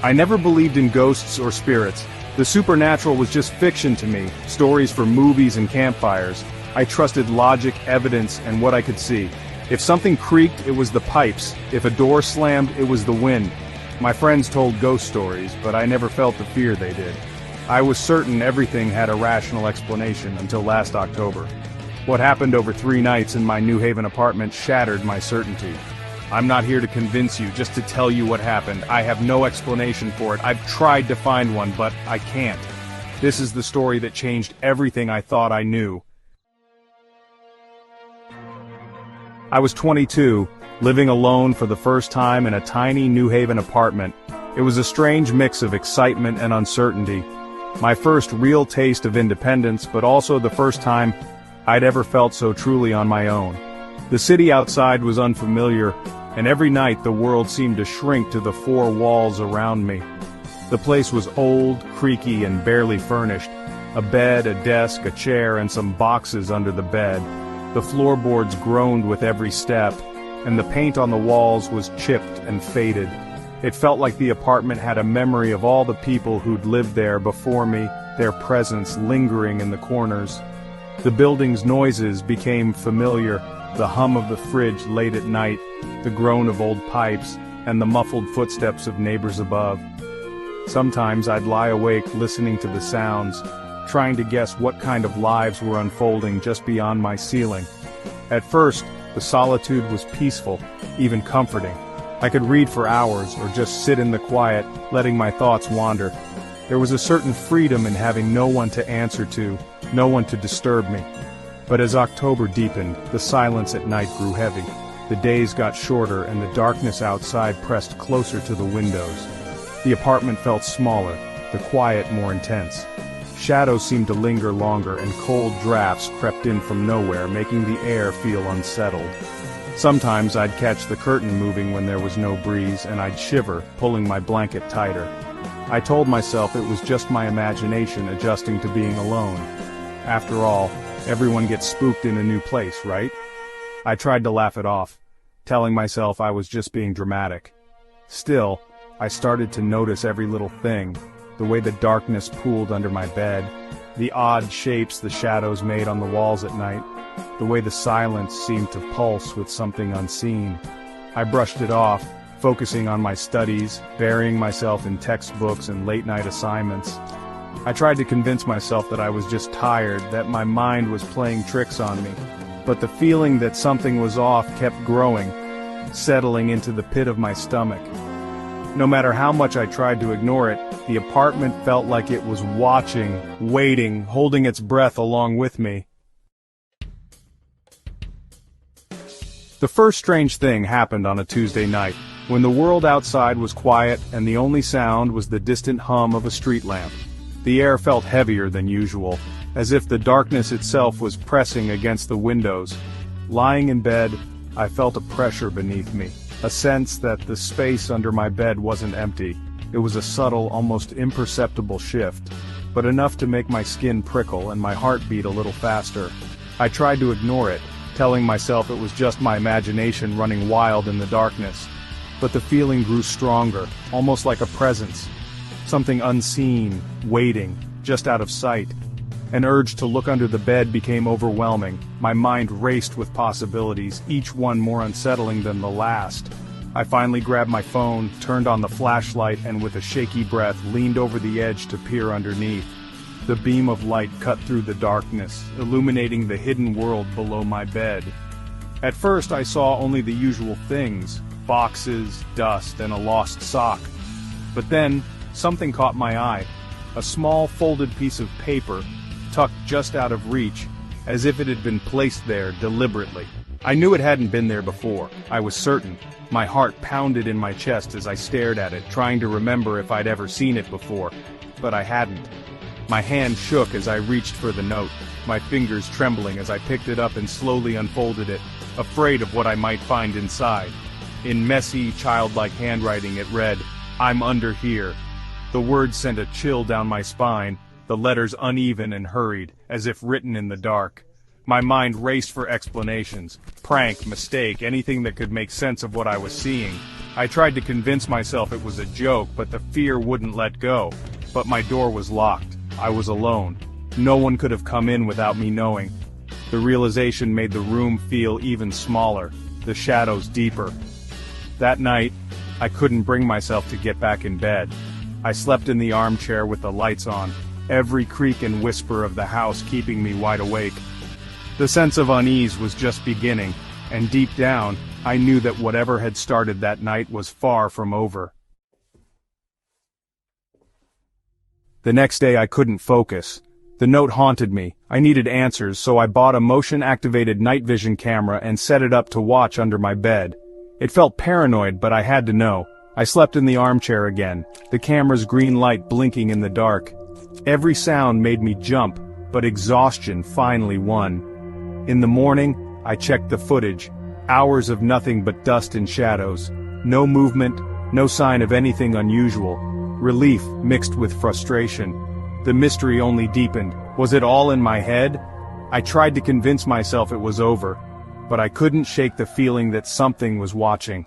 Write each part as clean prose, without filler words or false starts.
I never believed in ghosts or spirits. The supernatural was just fiction to me, stories for movies and campfires. I trusted logic, evidence, and what I could see. If something creaked, it was the pipes. If a door slammed, it was the wind. My friends told ghost stories, but I never felt the fear they did. I was certain everything had a rational explanation until last October. What happened over 3 nights in my New Haven apartment shattered my certainty. I'm not here to convince you, just to tell you what happened. I have no explanation for it. I've tried to find one, but I can't. This is the story that changed everything I thought I knew. I was 22, living alone for the first time in a tiny New Haven apartment. It was a strange mix of excitement and uncertainty. My first real taste of independence, but also the first time I'd ever felt so truly on my own. The city outside was unfamiliar, and every night the world seemed to shrink to the 4 walls around me. The place was old, creaky, and barely furnished. A bed, a desk, a chair, and some boxes under the bed. The floorboards groaned with every step, and the paint on the walls was chipped and faded. It felt like the apartment had a memory of all the people who'd lived there before me, their presence lingering in the corners. The building's noises became familiar, the hum of the fridge late at night, the groan of old pipes, and the muffled footsteps of neighbors above. Sometimes I'd lie awake listening to the sounds, trying to guess what kind of lives were unfolding just beyond my ceiling. At first, the solitude was peaceful, even comforting. I could read for hours or just sit in the quiet, letting my thoughts wander. There was a certain freedom in having no one to answer to, no one to disturb me. But as October deepened, the silence at night grew heavy. The days got shorter and the darkness outside pressed closer to the windows. The apartment felt smaller, the quiet more intense. Shadows seemed to linger longer and cold drafts crept in from nowhere, making the air feel unsettled. Sometimes I'd catch the curtain moving when there was no breeze, and I'd shiver, pulling my blanket tighter. I told myself it was just my imagination adjusting to being alone. After all, everyone gets spooked in a new place, right? I tried to laugh it off, telling myself I was just being dramatic. Still, I started to notice every little thing, the way the darkness pooled under my bed, the odd shapes the shadows made on the walls at night, the way the silence seemed to pulse with something unseen. I brushed it off, focusing on my studies, burying myself in textbooks and late-night assignments. I tried to convince myself that I was just tired, that my mind was playing tricks on me. But the feeling that something was off kept growing, settling into the pit of my stomach. No matter how much I tried to ignore it, the apartment felt like it was watching, waiting, holding its breath along with me. The first strange thing happened on a Tuesday night, when the world outside was quiet and the only sound was the distant hum of a street lamp. The air felt heavier than usual, as if the darkness itself was pressing against the windows. Lying in bed, I felt a pressure beneath me, a sense that the space under my bed wasn't empty. It was a subtle, almost imperceptible shift, but enough to make my skin prickle and my heart beat a little faster. I tried to ignore it, telling myself it was just my imagination running wild in the darkness. But the feeling grew stronger, almost like a presence. Something unseen, waiting, just out of sight. An urge to look under the bed became overwhelming. My mind raced with possibilities, each one more unsettling than the last. I finally grabbed my phone, turned on the flashlight, and with a shaky breath leaned over the edge to peer underneath. The beam of light cut through the darkness, illuminating the hidden world below my bed. At first I saw only the usual things, boxes, dust, and a lost sock. But then, something caught my eye. A small folded piece of paper, tucked just out of reach, as if it had been placed there deliberately. I knew it hadn't been there before, I was certain. My heart pounded in my chest as I stared at it, trying to remember if I'd ever seen it before. But I hadn't. My hand shook as I reached for the note, my fingers trembling as I picked it up and slowly unfolded it, afraid of what I might find inside. In messy, childlike handwriting it read, "I'm under here." The words sent a chill down my spine, the letters uneven and hurried, as if written in the dark. My mind raced for explanations, prank, mistake, anything that could make sense of what I was seeing. I tried to convince myself it was a joke, but the fear wouldn't let go. But my door was locked. I was alone. No one could have come in without me knowing. The realization made the room feel even smaller, the shadows deeper. That night, I couldn't bring myself to get back in bed. I slept in the armchair with the lights on, every creak and whisper of the house keeping me wide awake. The sense of unease was just beginning, and deep down, I knew that whatever had started that night was far from over. The next day I couldn't focus. The note haunted me. I needed answers, so I bought a motion-activated night vision camera and set it up to watch under my bed. It felt paranoid, but I had to know. I slept in the armchair again, the camera's green light blinking in the dark. Every sound made me jump, but exhaustion finally won. In the morning, I checked the footage. Hours of nothing but dust and shadows. No movement, no sign of anything unusual. Relief mixed with frustration. The mystery only deepened. Was it all in my head? I tried to convince myself it was over, but I couldn't shake the feeling that something was watching.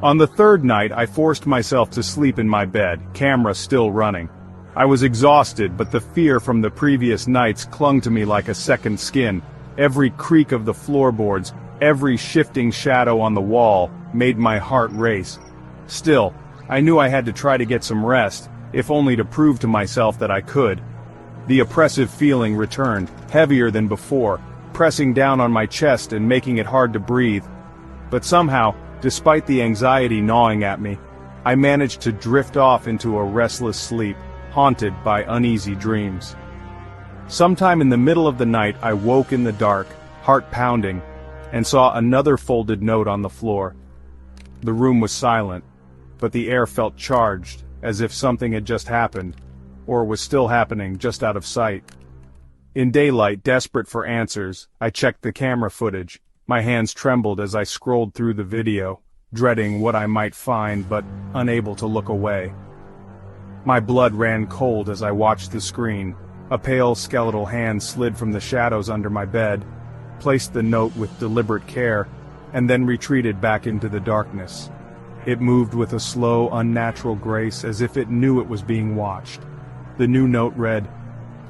On the third night, I forced myself to sleep in my bed, camera still running. I was exhausted, but the fear from the previous nights clung to me like a second skin. Every creak of the floorboards, every shifting shadow on the wall, made my heart race. Still, I knew I had to try to get some rest, if only to prove to myself that I could. The oppressive feeling returned, heavier than before, pressing down on my chest and making it hard to breathe. But somehow, despite the anxiety gnawing at me, I managed to drift off into a restless sleep, haunted by uneasy dreams. Sometime in the middle of the night I woke in the dark, heart pounding, and saw another folded note on the floor. The room was silent, but the air felt charged, as if something had just happened, or was still happening just out of sight. In daylight, desperate for answers, I checked the camera footage. My hands trembled as I scrolled through the video, dreading what I might find but unable to look away. My blood ran cold as I watched the screen. A pale skeletal hand slid from the shadows under my bed, placed the note with deliberate care, and then retreated back into the darkness. It moved with a slow, unnatural grace as if it knew it was being watched. The new note read,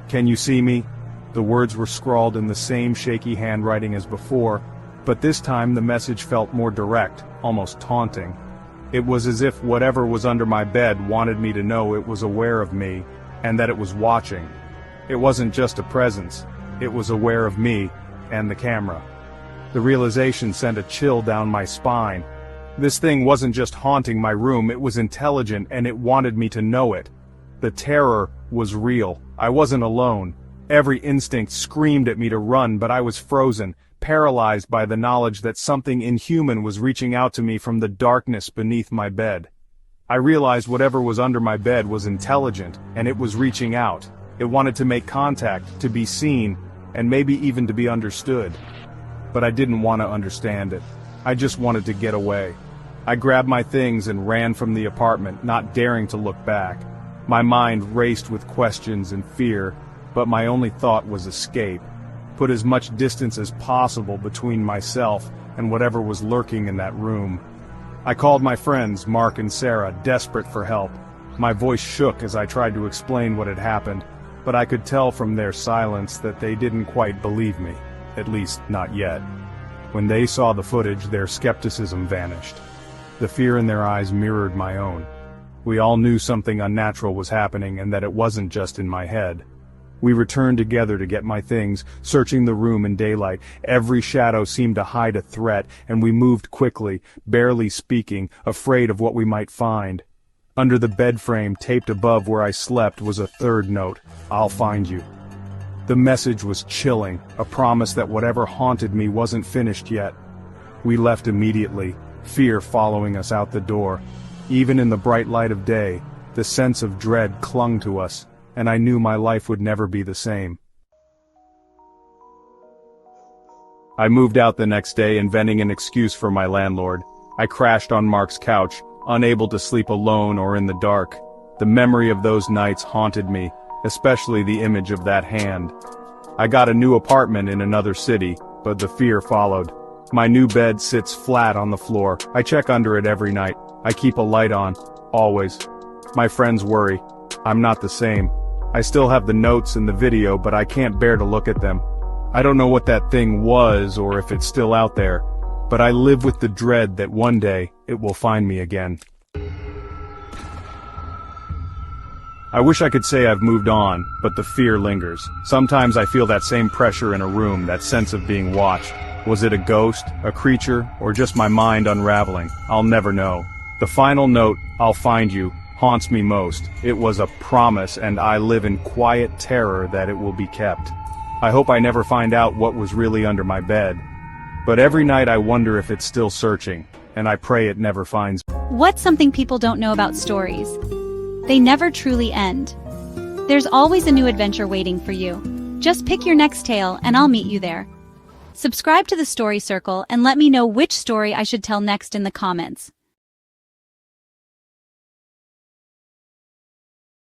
"Can you see me?" The words were scrawled in the same shaky handwriting as before, but this time the message felt more direct, almost taunting. It was as if whatever was under my bed wanted me to know it was aware of me, and that it was watching. It wasn't just a presence, it was aware of me and the camera. The realization sent a chill down my spine. This thing wasn't just haunting my room, it was intelligent and it wanted me to know it. The terror was real. I wasn't alone. Every instinct screamed at me to run, but I was frozen, paralyzed by the knowledge that something inhuman was reaching out to me from the darkness beneath my bed. I realized whatever was under my bed was intelligent, and it was reaching out. It wanted to make contact, to be seen, and maybe even to be understood. But I didn't want to understand it. I just wanted to get away. I grabbed my things and ran from the apartment, not daring to look back. My mind raced with questions and fear, but my only thought was escape. Put as much distance as possible between myself and whatever was lurking in that room. I called my friends, Mark and Sarah, desperate for help. My voice shook as I tried to explain what had happened, but I could tell from their silence that they didn't quite believe me, at least not yet. When they saw the footage, their skepticism vanished. The fear in their eyes mirrored my own. We all knew something unnatural was happening and that it wasn't just in my head. We returned together to get my things, searching the room in daylight. Every shadow seemed to hide a threat, and we moved quickly, barely speaking, afraid of what we might find. Under the bed frame, taped above where I slept, was a third note, "I'll find you." The message was chilling, a promise that whatever haunted me wasn't finished yet. We left immediately, fear following us out the door. Even in the bright light of day, the sense of dread clung to us, and I knew my life would never be the same. I moved out the next day, inventing an excuse for my landlord. I crashed on Mark's couch, unable to sleep alone or in the dark. The memory of those nights haunted me, especially the image of that hand. I got a new apartment in another city, but the fear followed. My new bed sits flat on the floor. I check under it every night. I keep a light on. Always. My friends worry. I'm not the same. I still have the notes and the video, but I can't bear to look at them. I don't know what that thing was or if it's still out there, but I live with the dread that one day it will find me again. I wish I could say I've moved on, but the fear lingers. Sometimes I feel that same pressure in a room, that sense of being watched. Was it a ghost, a creature, or just my mind unraveling? I'll never know. The final note, "I'll find you," haunts me most. It was a promise, and I live in quiet terror that it will be kept. I hope I never find out what was really under my bed. But every night I wonder if it's still searching, and I pray it never finds me. What's something people don't know about stories? They never truly end. There's always a new adventure waiting for you. Just pick your next tale and I'll meet you there. Subscribe to the Story Circle and let me know which story I should tell next in the comments.